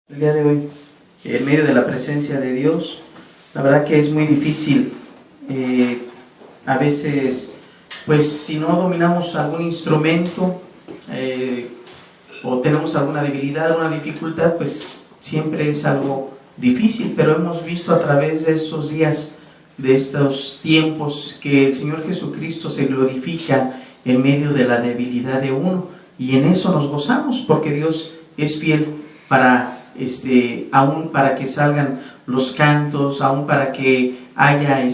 El día de hoy, en medio de la presencia de Dios, la verdad que es muy difícil. A veces, pues si no dominamos algún instrumento o tenemos alguna debilidad, alguna dificultad, pues siempre es algo difícil. Pero hemos visto a través de estos días, de estos tiempos, que el Señor Jesucristo se glorifica en medio de la debilidad de uno, y en eso nos gozamos, porque Dios es fiel para aún para que salgan los cantos, aún para que haya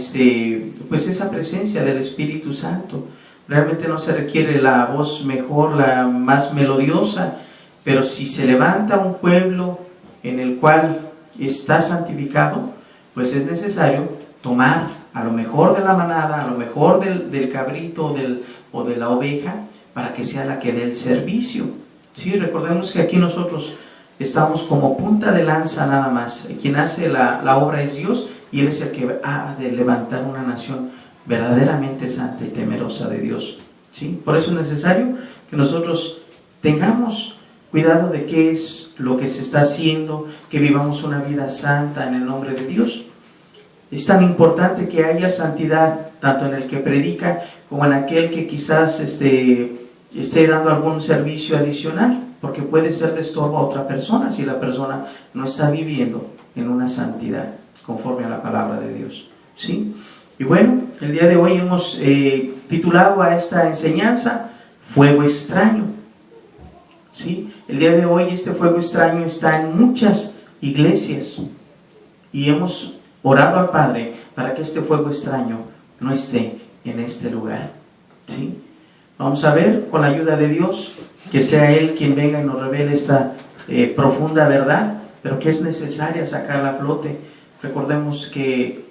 pues esa presencia del Espíritu Santo. Realmente no se requiere la voz mejor, la más melodiosa, pero si se levanta un pueblo en el cual está santificado, pues es necesario tomar a lo mejor de la manada, a lo mejor del cabrito o de la oveja, para que sea la que dé el servicio. Sí, recordemos que aquí nosotros estamos como punta de lanza nada más. Quien hace la obra es Dios, y Él es el que ha de levantar una nación verdaderamente santa y temerosa de Dios. ¿Sí? Por eso es necesario que nosotros tengamos cuidado de qué es lo que se está haciendo, que vivamos una vida santa en el nombre de Dios. Es tan importante que haya santidad tanto en el que predica como en aquel que quizás esté dando algún servicio adicional, porque puede ser de estorbo a otra persona si la persona no está viviendo en una santidad conforme a la palabra de Dios. ¿Sí? Y bueno, el día de hoy hemos titulado a esta enseñanza Fuego Extraño. ¿Sí? El día de hoy este fuego extraño está en muchas iglesias, y hemos orado al Padre para que este fuego extraño no esté en este lugar. ¿Sí? Vamos a ver, con la ayuda de Dios, que sea Él quien venga y nos revele esta profunda verdad, pero que es necesaria sacarla a flote. Recordemos que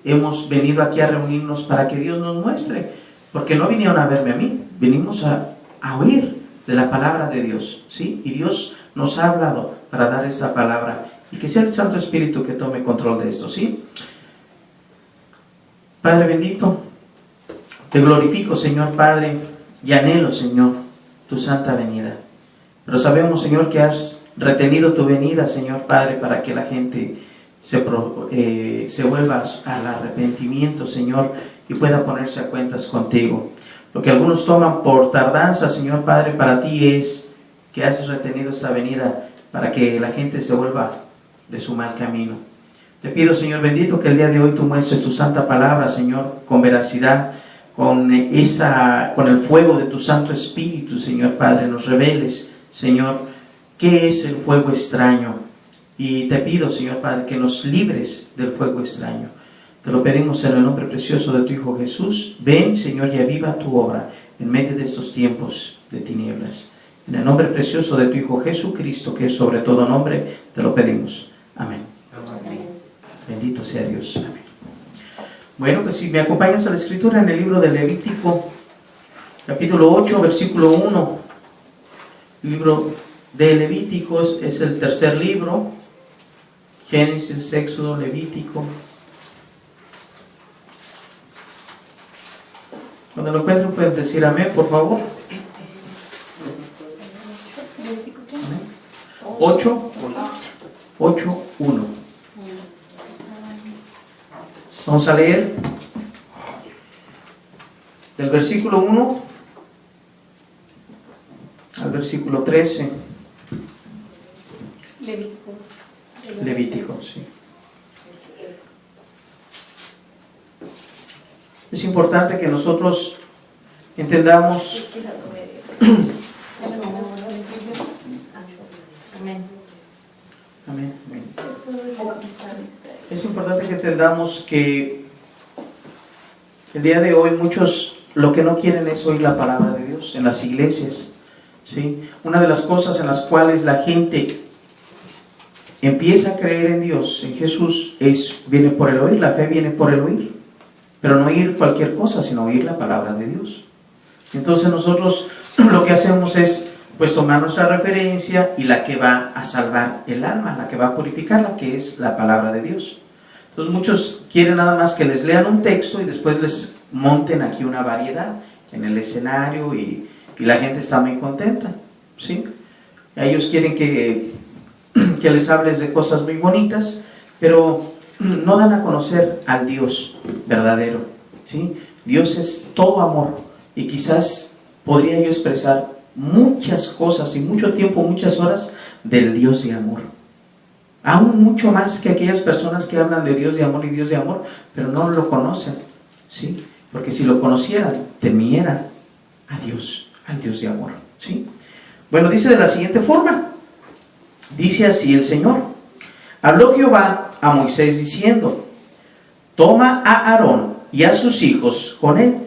hemos venido aquí a reunirnos para que Dios nos muestre, porque no vinieron a verme a mí, venimos a oír de la palabra de Dios, ¿sí? Y Dios nos ha hablado para dar esta palabra, y que sea el Santo Espíritu que tome control de esto, ¿sí? Padre bendito, te glorifico, Señor Padre, y anhelo, Señor, tu santa venida. Pero sabemos, Señor, que has retenido tu venida, Señor Padre, para que la gente se vuelva al arrepentimiento, Señor, y pueda ponerse a cuentas contigo. Lo que algunos toman por tardanza, Señor Padre, para ti es que has retenido esta venida para que la gente se vuelva de su mal camino. Te pido, Señor bendito, que el día de hoy tú muestres tu santa palabra, Señor, con veracidad, con el fuego de tu Santo Espíritu, Señor Padre, nos reveles, Señor, qué es el fuego extraño. Y te pido, Señor Padre, que nos libres del fuego extraño. Te lo pedimos en el nombre precioso de tu Hijo Jesús. Ven, Señor, y aviva tu obra en medio de estos tiempos de tinieblas. En el nombre precioso de tu Hijo Jesucristo, que es sobre todo nombre, te lo pedimos. Amén. Amén. Bendito sea Dios. Amén. Bueno, pues si me acompañas a la escritura en el libro de Levítico, capítulo 8, versículo 1. El libro de Levítico es el tercer libro. Génesis, Éxodo, Levítico. Cuando lo encuentren pueden decir amén, por favor. 8, 1. Vamos a leer del versículo 1 al versículo 13. Levítico, sí. Es importante que nosotros entendamos Amén. Es importante que entendamos que el día de hoy muchos lo que no quieren es oír la palabra de Dios en las iglesias, ¿sí? Una de las cosas en las cuales la gente empieza a creer en Dios, en Jesús, viene por el oír. La fe viene por el oír, pero no oír cualquier cosa, sino oír la palabra de Dios. Entonces nosotros lo que hacemos es pues tomar nuestra referencia y la que va a salvar el alma, la que va a purificarla, que es la palabra de Dios. Entonces muchos quieren nada más que les lean un texto y después les monten aquí una variedad en el escenario, y la gente está muy contenta, ¿sí? Ellos quieren que que les hables de cosas muy bonitas, pero no dan a conocer al Dios verdadero, ¿sí? Dios es todo amor, y quizás podría yo expresar muchas cosas y mucho tiempo, muchas horas del Dios de amor, aún mucho más que aquellas personas que hablan de Dios de amor y Dios de amor, pero no lo conocen, ¿sí? Porque si lo conocieran, temieran a Dios, al Dios de amor, ¿sí? Bueno, dice de la siguiente forma, dice así el Señor: habló Jehová a Moisés diciendo, toma a Aarón y a sus hijos con él,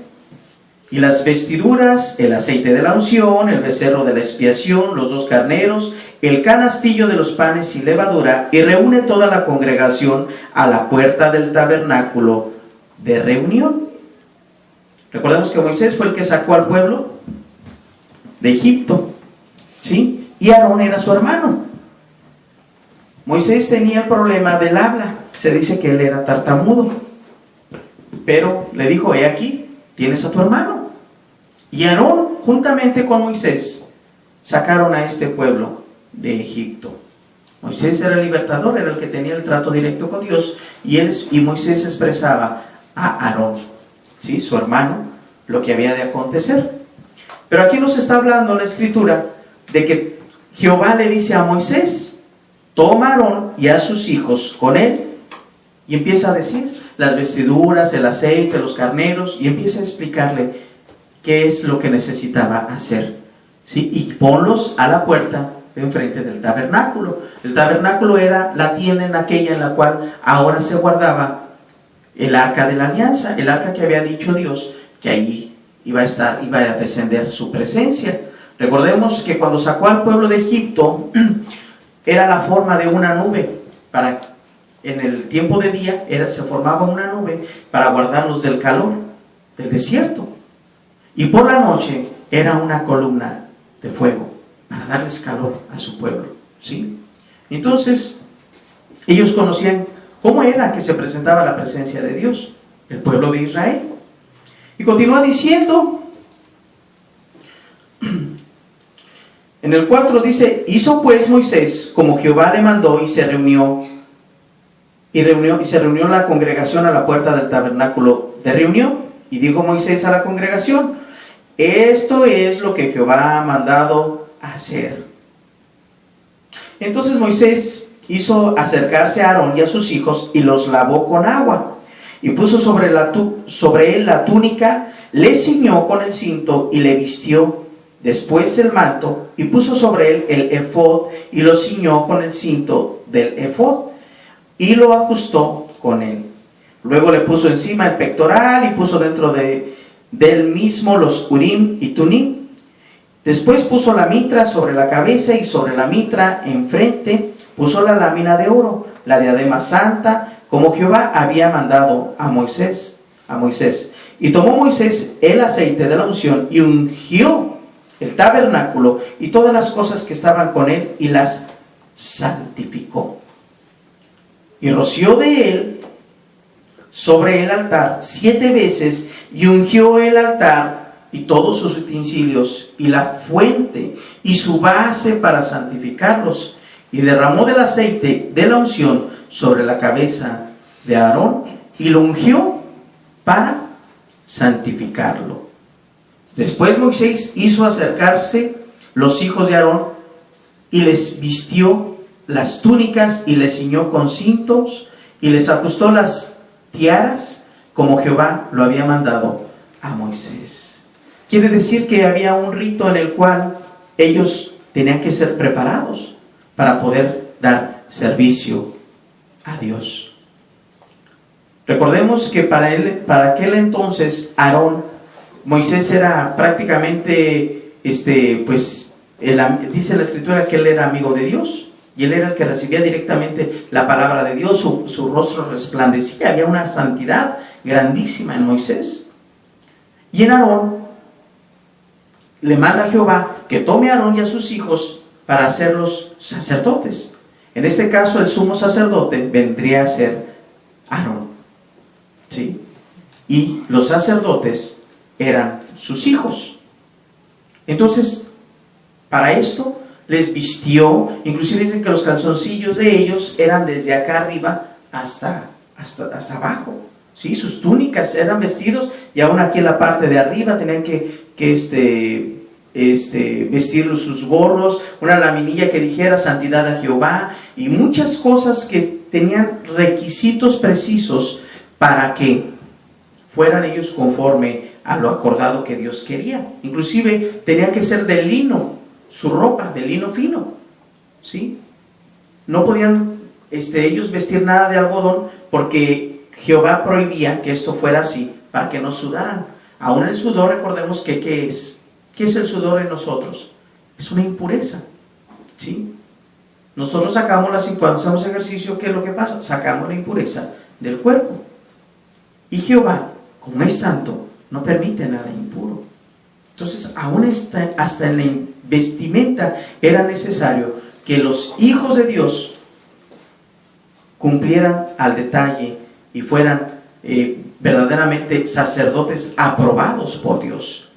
y las vestiduras, el aceite de la unción, el becerro de la expiación, los 2 carneros, el canastillo de los panes y levadura, y reúne toda la congregación a la puerta del tabernáculo de reunión. Recordemos que Moisés fue el que sacó al pueblo de Egipto, ¿sí? Y Aarón era su hermano. Moisés tenía el problema del habla, se dice que él era tartamudo, pero le dijo, he aquí, tienes a tu hermano. Y Aarón, juntamente con Moisés, sacaron a este pueblo de Egipto. Moisés era el libertador, era el que tenía el trato directo con Dios, y Moisés expresaba a Aarón, ¿sí? Su hermano, lo que había de acontecer. Pero aquí nos está hablando la escritura de que Jehová le dice a Moisés, toma a Aarón y a sus hijos con él, y empieza a decir las vestiduras, el aceite, los carneros, y empieza a explicarle qué es lo que necesitaba hacer, ¿sí? Y ponlos a la puerta de enfrente del tabernáculo. El tabernáculo era la tienda en aquella en la cual ahora se guardaba el arca de la alianza, el arca que había dicho Dios que allí iba a descender su presencia. Recordemos que cuando sacó al pueblo de Egipto era la forma de una nube. En el tiempo de día se formaba una nube para guardarlos del calor del desierto, y por la noche era una columna de fuego para darles calor a su pueblo, ¿sí? Entonces ellos conocían cómo era que se presentaba la presencia de Dios, el pueblo de Israel. Y continúa diciendo en el 4, dice, hizo pues Moisés como Jehová le mandó, y se reunió la congregación a la puerta del tabernáculo de reunión. Y dijo Moisés a la congregación, esto es lo que Jehová ha mandado hacer. Entonces Moisés hizo acercarse a Aarón y a sus hijos, y los lavó con agua, y puso sobre él la túnica, le ciñó con el cinto y le vistió después el manto, y puso sobre él el efod y lo ciñó con el cinto del efod y lo ajustó con él. Luego le puso encima el pectoral y puso dentro de él mismo los urim y tumim. Después puso la mitra sobre la cabeza, y sobre la mitra enfrente puso la lámina de oro, la diadema santa, como Jehová había mandado a Moisés. Y tomó Moisés el aceite de la unción y ungió el tabernáculo y todas las cosas que estaban con él, y las santificó. Y roció de él sobre el altar 7 veces, y ungió el altar y todos sus utensilios, y la fuente y su base para santificarlos, y derramó del aceite de la unción sobre la cabeza de Aarón, y lo ungió para santificarlo. Después Moisés hizo acercarse los hijos de Aarón, y les vistió las túnicas, y les ciñó con cintos, y les ajustó las tiaras, como Jehová lo había mandado a Moisés. Quiere decir que había un rito en el cual ellos tenían que ser preparados para poder dar servicio a Dios. Recordemos que para aquel entonces Moisés era prácticamente, dice la escritura que él era amigo de Dios, y él era el que recibía directamente la palabra de Dios. Su rostro resplandecía, había una santidad grandísima en Moisés. Y en Aarón le manda a Jehová que tome a Aarón y a sus hijos para hacerlos sacerdotes. En este caso el sumo sacerdote vendría a ser Aarón, ¿sí? Y los sacerdotes eran sus hijos. Entonces, para esto les vistió, inclusive dicen que los calzoncillos de ellos eran desde acá arriba hasta abajo, ¿sí? Sus túnicas eran vestidos, y aún aquí en la parte de arriba tenían que vestir sus gorros, una laminilla que dijera santidad a Jehová, y muchas cosas que tenían requisitos precisos para que fueran ellos conforme a lo acordado que Dios quería. Inclusive tenía que ser de lino, su ropa de lino fino, ¿sí? No podían ellos vestir nada de algodón, porque Jehová prohibía que esto fuera así, para que no sudaran. Aún el sudor, recordemos que ¿qué es? ¿Qué es el sudor en nosotros? Es una impureza, ¿sí? Nosotros sacamos cuando hacemos ejercicio, ¿qué es lo que pasa? Sacamos la impureza del cuerpo. Y Jehová, como es santo, no permite nada impuro. Entonces, aún hasta en la vestimenta era necesario que los hijos de Dios cumplieran al detalle y fueran verdaderamente sacerdotes aprobados por Dios.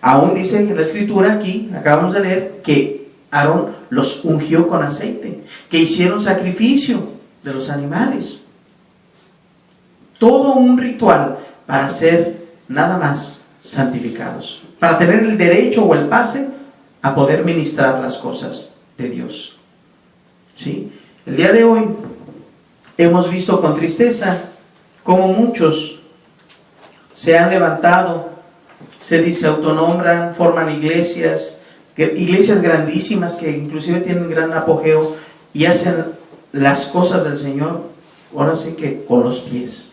Aún dice en la escritura aquí, acabamos de leer, que Aarón los ungió con aceite, que hicieron sacrificio de los animales. Todo un ritual para ser nada más santificados, para tener el derecho o el pase a poder ministrar las cosas de Dios. ¿Sí? El día de hoy hemos visto con tristeza cómo muchos se han levantado, se autonombran, forman iglesias grandísimas que inclusive tienen gran apogeo y hacen las cosas del Señor, ahora sí que con los pies,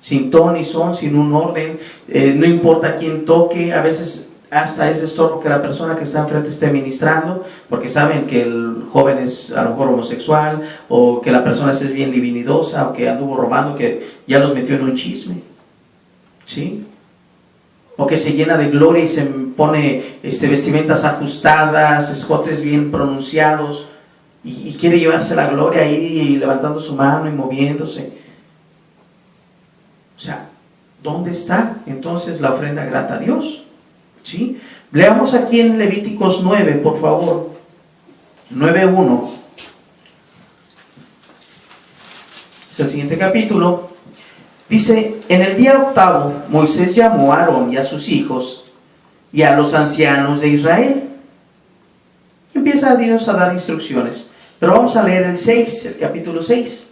sin ton ni son, sin un orden, no importa quién toque, a veces hasta es estorbo que la persona que está enfrente esté ministrando, porque saben que el joven es a lo mejor homosexual, o que la persona es bien libidinosa, o que anduvo robando, que ya los metió en un chisme, ¿sí? O que se llena de gloria y se pone vestimentas ajustadas, escotes bien pronunciados, y quiere llevarse la gloria ahí, y levantando su mano y moviéndose. O sea, ¿dónde está entonces la ofrenda grata a Dios? ¿Sí? Leamos aquí en Levíticos 9, por favor. 9:1. Es el siguiente capítulo. Dice: en el día octavo, Moisés llamó a Aarón y a sus hijos y a los ancianos de Israel. Empieza Dios a dar instrucciones. Pero vamos a leer el capítulo 6.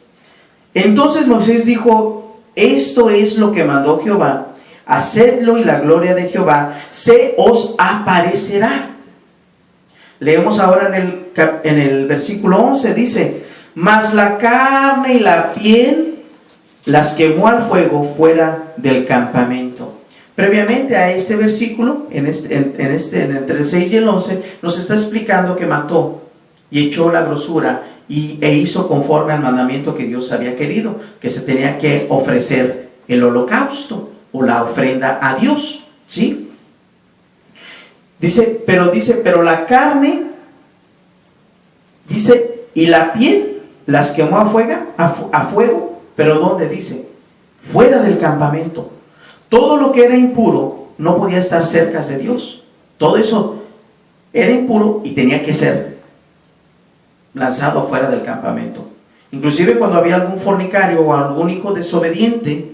Entonces Moisés dijo: esto es lo que mandó Jehová. Hacedlo y la gloria de Jehová se os aparecerá. Leemos ahora en el versículo 11, dice: mas la carne y la piel las quemó al fuego fuera del campamento. Previamente a este versículo, entre el 6 y el 11, nos está explicando que mató y echó la grosura e hizo conforme al mandamiento que Dios había querido, que se tenía que ofrecer el holocausto o la ofrenda a Dios, ¿sí? Pero la carne, dice, y la piel las quemó a fuego, pero ¿dónde dice? Fuera del campamento. Todo lo que era impuro no podía estar cerca de Dios. Todo eso era impuro y tenía que ser lanzado afuera del campamento. Inclusive cuando había algún fornicario o algún hijo desobediente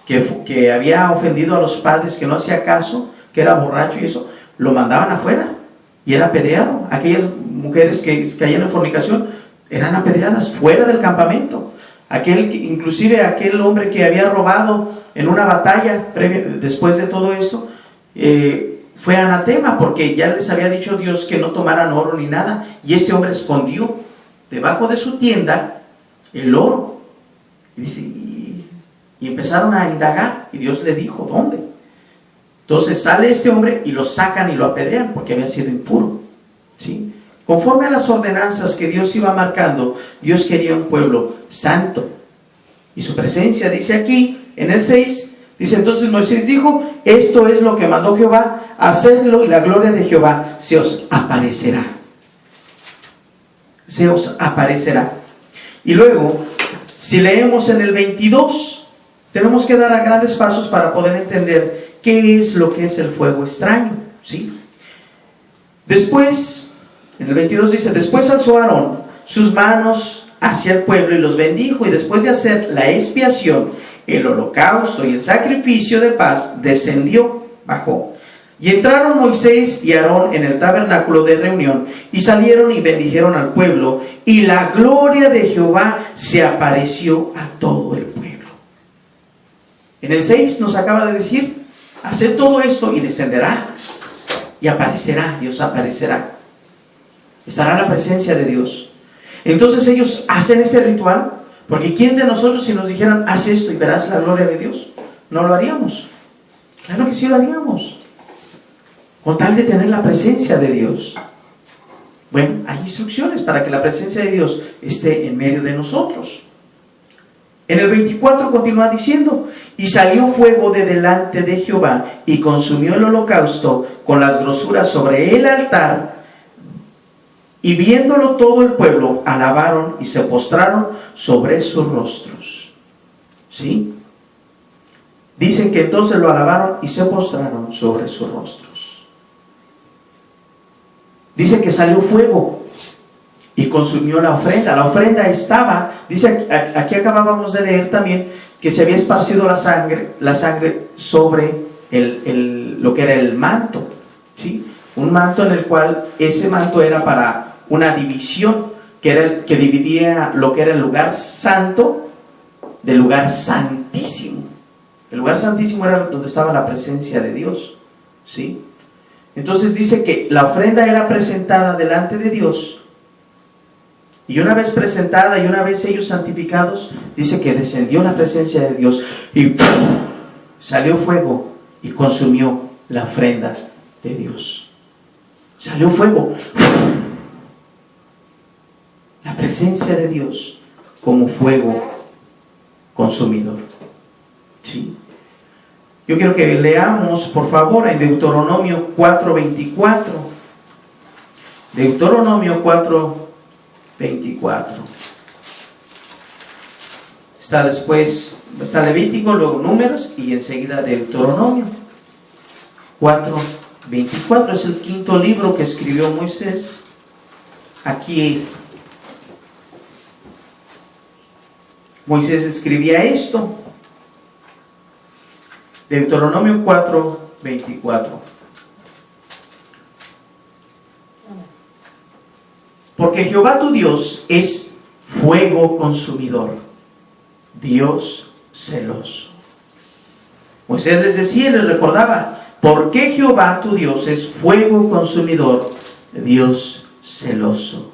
que había ofendido a los padres, que no hacía caso, que era borracho y eso, lo mandaban afuera y era apedreado. Aquellas mujeres que caían en fornicación eran apedreadas fuera del campamento. Inclusive aquel hombre que había robado en una batalla después de todo esto, fue anatema, porque ya les había dicho Dios que no tomaran oro ni nada, y este hombre escondió debajo de su tienda el oro. Y dice, y empezaron a indagar, y Dios le dijo, ¿dónde? Entonces sale este hombre y lo sacan y lo apedrean porque había sido impuro, ¿sí? Conforme a las ordenanzas que Dios iba marcando, Dios quería un pueblo santo. Y su presencia, dice aquí, en el 6, dice: entonces Moisés dijo: esto es lo que mandó Jehová, hacedlo y la gloria de Jehová se os aparecerá. Se os aparecerá. Y luego, si leemos en el 22, tenemos que dar a grandes pasos para poder entender qué es lo que es el fuego extraño, ¿sí? Después En el 22 dice: después alzó Aarón sus manos hacia el pueblo y los bendijo, y después de hacer la expiación, el holocausto y el sacrificio de paz, descendió, bajó. Y entraron Moisés y Aarón en el tabernáculo de reunión, y salieron y bendijeron al pueblo, y la gloria de Jehová se apareció a todo el pueblo. En el 6 nos acaba de decir: haced todo esto y descenderá, y aparecerá, Dios aparecerá. Estará la presencia de Dios. Entonces ellos hacen este ritual, porque ¿quién de nosotros, si nos dijeran haz esto y verás la gloria de Dios, no lo haríamos? Claro que sí lo haríamos, con tal de tener la presencia de Dios. Bueno, hay instrucciones para que la presencia de Dios esté en medio de nosotros. En el 24 continúa diciendo: y salió fuego de delante de Jehová y consumió el holocausto con las grosuras sobre el altar, y viéndolo todo el pueblo alabaron y se postraron sobre sus rostros. ¿Sí? Dicen que entonces lo alabaron y se postraron sobre sus rostros. Dice que salió fuego y consumió la ofrenda. La ofrenda estaba, dice, aquí acabábamos de leer también, que se había esparcido la sangre sobre lo que era el manto, ¿sí? Un manto en el cual ese manto era para una división, que dividía lo que era el lugar santo del lugar santísimo. El lugar santísimo era donde estaba la presencia de Dios, ¿sí? Entonces dice que la ofrenda era presentada delante de Dios, y una vez presentada y una vez ellos santificados, dice que descendió la presencia de Dios y ¡pum!, salió fuego y consumió la ofrenda de Dios. Salió fuego, la presencia de Dios como fuego consumidor. ¿Sí? Yo quiero que leamos, por favor, en Deuteronomio 4:24. Deuteronomio 4:24. Está Levítico, luego Números y enseguida Deuteronomio. 4:24 es el quinto libro que escribió Moisés. Aquí Moisés escribía esto. Deuteronomio 4:24. Porque Jehová tu Dios es fuego consumidor, Dios celoso. Moisés les decía y les recordaba: porque Jehová tu Dios es fuego consumidor, Dios celoso.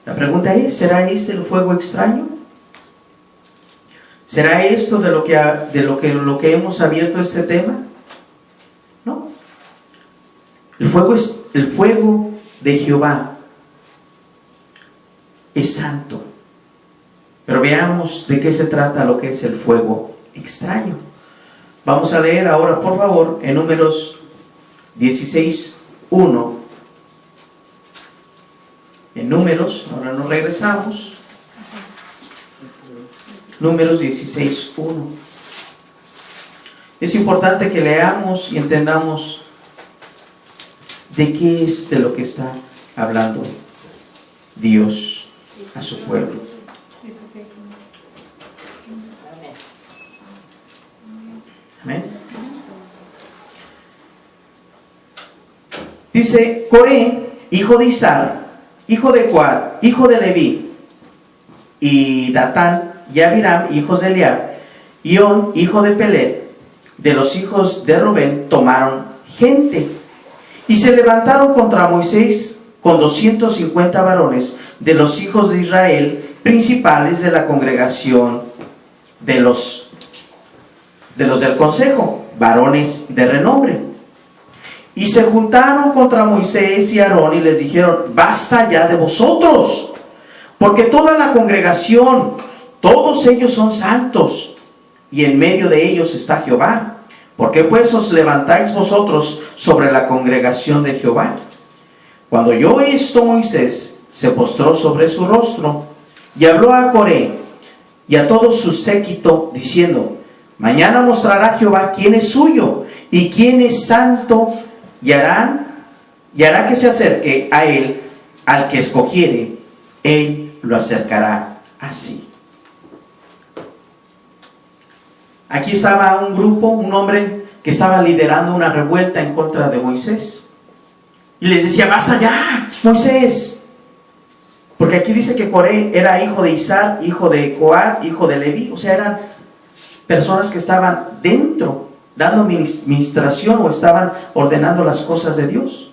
La pregunta es: ¿será este el fuego extraño? ¿Será esto de lo que hemos abierto este tema? No. El fuego de Jehová es santo. Pero veamos de qué se trata lo que es el fuego extraño. Vamos a leer ahora, por favor, en Números 16:1. En Números, ahora nos regresamos. Números 16:1. Es importante que leamos y entendamos de qué es de lo que está hablando Dios a su pueblo. Amén. Dice: Coré, hijo de Izar, hijo de Coat, hijo de Leví, y Datán y Abiram, hijos de Eliab, y On, hijo de Pelet, de los hijos de Rubén, tomaron gente y se levantaron contra Moisés con 250 varones de los hijos de Israel, principales de la congregación de los del consejo, varones de renombre. Y se juntaron contra Moisés y Aarón y les dijeron: basta ya de vosotros, porque toda la congregación, todos ellos son santos, y en medio de ellos está Jehová. ¿Por qué pues os levantáis vosotros sobre la congregación de Jehová? Cuando oyó esto, Moisés se postró sobre su rostro y habló a Coré y a todo su séquito, diciendo: mañana mostrará Jehová quién es suyo y quién es santo, y hará que se acerque a él al que escogiere, él lo acercará así. Aquí estaba un grupo, un hombre que estaba liderando una revuelta en contra de Moisés. Y les decía: basta ya, Moisés. Porque aquí dice que Coré era hijo de Izar, hijo de Coat, hijo de Leví. O sea, eran personas que estaban dentro, dando ministración o estaban ordenando las cosas de Dios.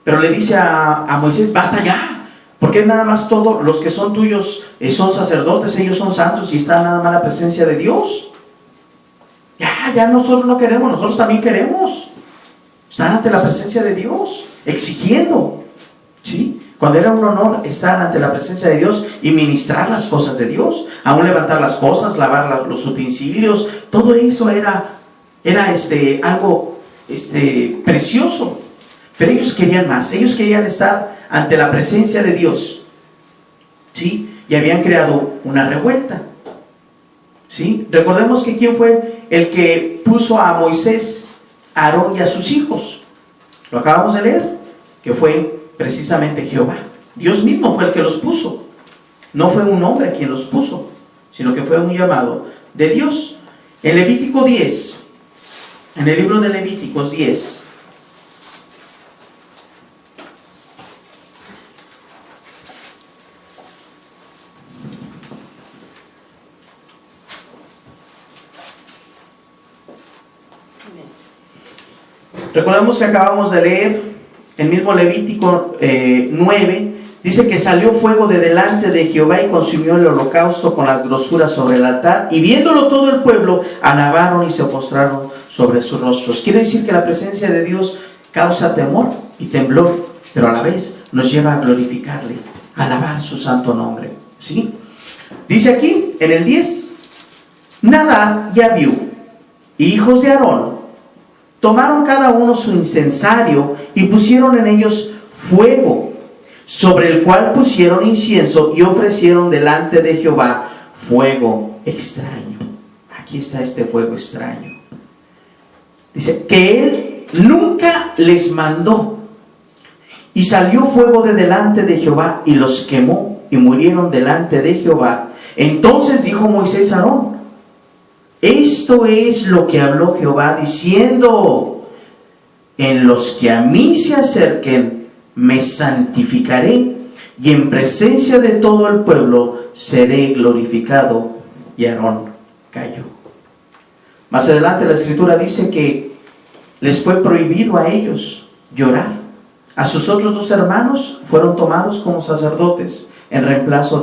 Pero le dice a Moisés: basta ya. Porque nada más todos los que son tuyos son sacerdotes, ellos son santos y están nada más en la presencia de Dios. Ya nosotros no queremos, nosotros también queremos estar ante la presencia de Dios, exigiendo, ¿sí? Cuando era un honor estar ante la presencia de Dios y ministrar las cosas de Dios, aún levantar las cosas, lavar los utensilios, todo eso era algo precioso. Pero ellos querían más, ellos querían estar ante la presencia de Dios, ¿sí? Y habían creado una revuelta, ¿sí? Recordemos que quién fue el que puso a Moisés, a Aarón y a sus hijos. Lo acabamos de leer, que fue precisamente Jehová. Dios mismo fue el que los puso. No fue un hombre quien los puso, sino que fue un llamado de Dios. En Levítico 10, en el libro de Levíticos 10, recordemos que acabamos de leer el mismo Levítico 9, dice que salió fuego de delante de Jehová y consumió el holocausto con las grosuras sobre el altar, y viéndolo todo el pueblo, alabaron y se postraron sobre sus rostros. Quiere decir que la presencia de Dios causa temor y temblor, pero a la vez nos lleva a glorificarle, a alabar su santo nombre, ¿sí? Dice aquí en el 10, Nadab y Abiú, hijos de Aarón, tomaron cada uno su incensario y pusieron en ellos fuego, sobre el cual pusieron incienso y ofrecieron delante de Jehová fuego extraño. Aquí está este fuego extraño. Dice que él nunca les mandó. Y salió fuego de delante de Jehová y los quemó y murieron delante de Jehová. Entonces dijo Moisés a Aarón: esto es lo que habló Jehová diciendo: en los que a mí se acerquen me santificaré, y en presencia de todo el pueblo seré glorificado. Y Aarón cayó. Más adelante la escritura dice que les fue prohibido a ellos llorar. A sus otros dos hermanos fueron tomados como sacerdotes en reemplazo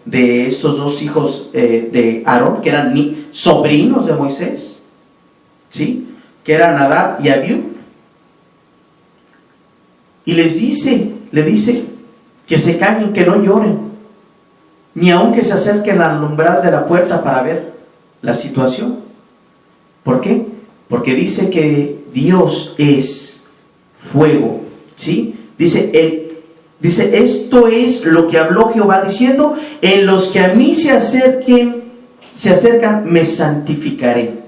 de estos dos hijos de Aarón, que eran sobrinos de Moisés, ¿sí? Que eran Nadab y Abiú. Y le dice que se callen, que no lloren, ni aun que se acerquen al umbral de la puerta para ver la situación. ¿Por qué? Porque dice que Dios es fuego, ¿sí? Dice, esto es lo que habló Jehová diciendo: en los que a mí se acercan, me santificaré,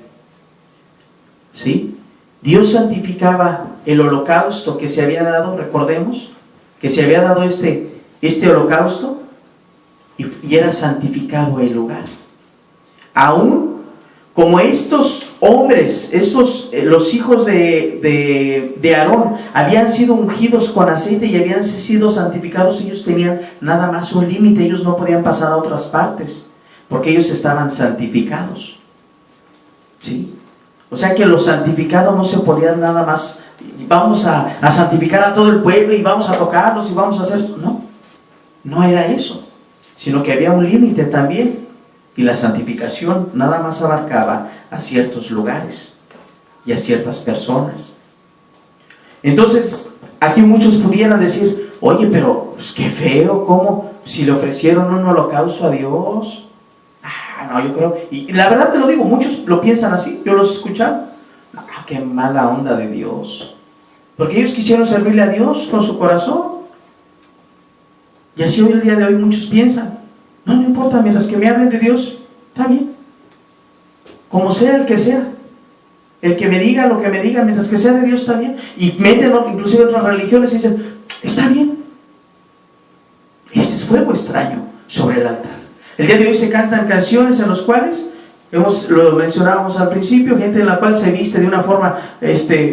¿sí? Dios santificaba el holocausto que se había dado. Recordemos que se había dado este holocausto y era santificado el lugar. Aún como estos hombres, los hijos de Aarón habían sido ungidos con aceite y habían sido santificados, ellos tenían nada más un límite. Ellos no podían pasar a otras partes porque ellos estaban santificados, ¿sí? O sea que los santificados no se podían nada más, vamos a santificar a todo el pueblo y vamos a tocarlos y vamos a hacer esto. No era eso, sino que había un límite también. Y la santificación nada más abarcaba a ciertos lugares y a ciertas personas. Entonces, aquí muchos pudieran decir: oye, pero pues qué feo, ¿cómo? Si le ofrecieron un holocausto a Dios. No, yo creo, y la verdad te lo digo, muchos lo piensan así, yo los he escuchado. Qué mala onda de Dios, porque ellos quisieron servirle a Dios con su corazón. Y así hoy, el día de hoy, muchos piensan: no importa, mientras que me hablen de Dios, está bien, como sea el que sea, el que me diga lo que me diga, mientras que sea de Dios, está bien. Y meten inclusive otras religiones y dicen: está bien, fuego extraño sobre el altar. El día de hoy se cantan canciones en las cuales, lo mencionábamos al principio, gente en la cual se viste de una forma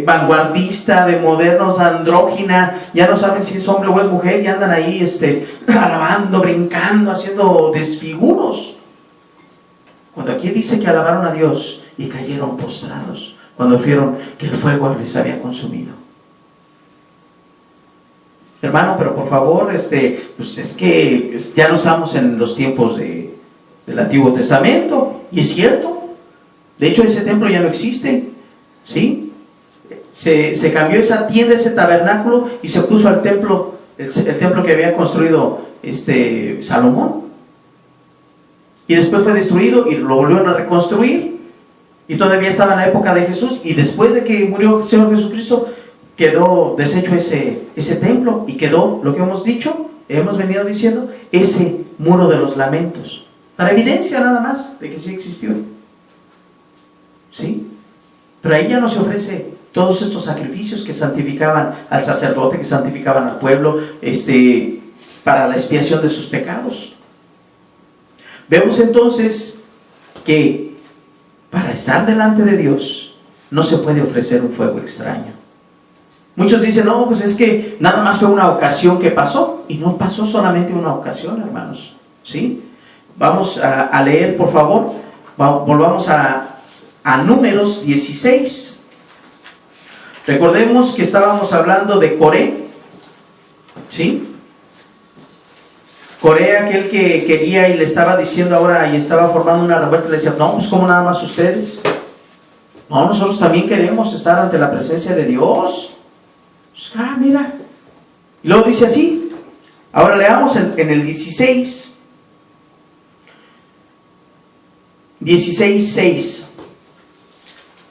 vanguardista, de modernos, andrógina, ya no saben si es hombre o es mujer, y andan ahí alabando, brincando, haciendo desfiguros. Cuando aquí dice que alabaron a Dios y cayeron postrados, cuando vieron que el fuego les había consumido. Hermano, pero por favor, pues es que ya no estamos en los tiempos del Antiguo Testamento, y es cierto. De hecho, ese templo ya no existe, ¿sí? Se cambió esa tienda, ese tabernáculo, y se puso al templo, el templo que había construido Salomón. Y después fue destruido y lo volvieron a reconstruir, y todavía estaba en la época de Jesús, y después de que murió el Señor Jesucristo, quedó deshecho ese templo, y quedó lo que hemos venido diciendo, ese muro de los lamentos, para evidencia nada más de que sí existió, ¿sí? Pero ahí ya no se ofrece todos estos sacrificios que santificaban al sacerdote, que santificaban al pueblo, para la expiación de sus pecados. Vemos entonces que para estar delante de Dios no se puede ofrecer un fuego extraño. Muchos dicen, no, pues es que nada más fue una ocasión que pasó, y no pasó solamente una ocasión, hermanos, ¿sí? Vamos a leer, por favor, volvamos a Números 16. Recordemos que estábamos hablando de Coré, ¿sí? Coré, aquel que quería y le estaba diciendo ahora, y estaba formando una revuelta, le decía, no, pues ¿cómo nada más ustedes? No, nosotros también queremos estar ante la presencia de Dios. Mira. Y luego dice así. Ahora leamos en el 16:6.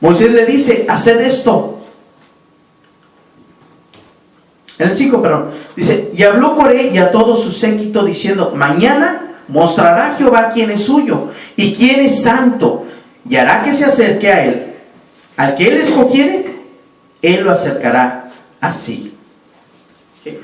Moisés le dice, haced esto. En el 5, perdón. Dice, y habló Coré y a todo su séquito diciendo, mañana mostrará Jehová quién es suyo y quién es santo, y hará que se acerque a él. Al que él escogiere, él lo acercará así. ¿Okay?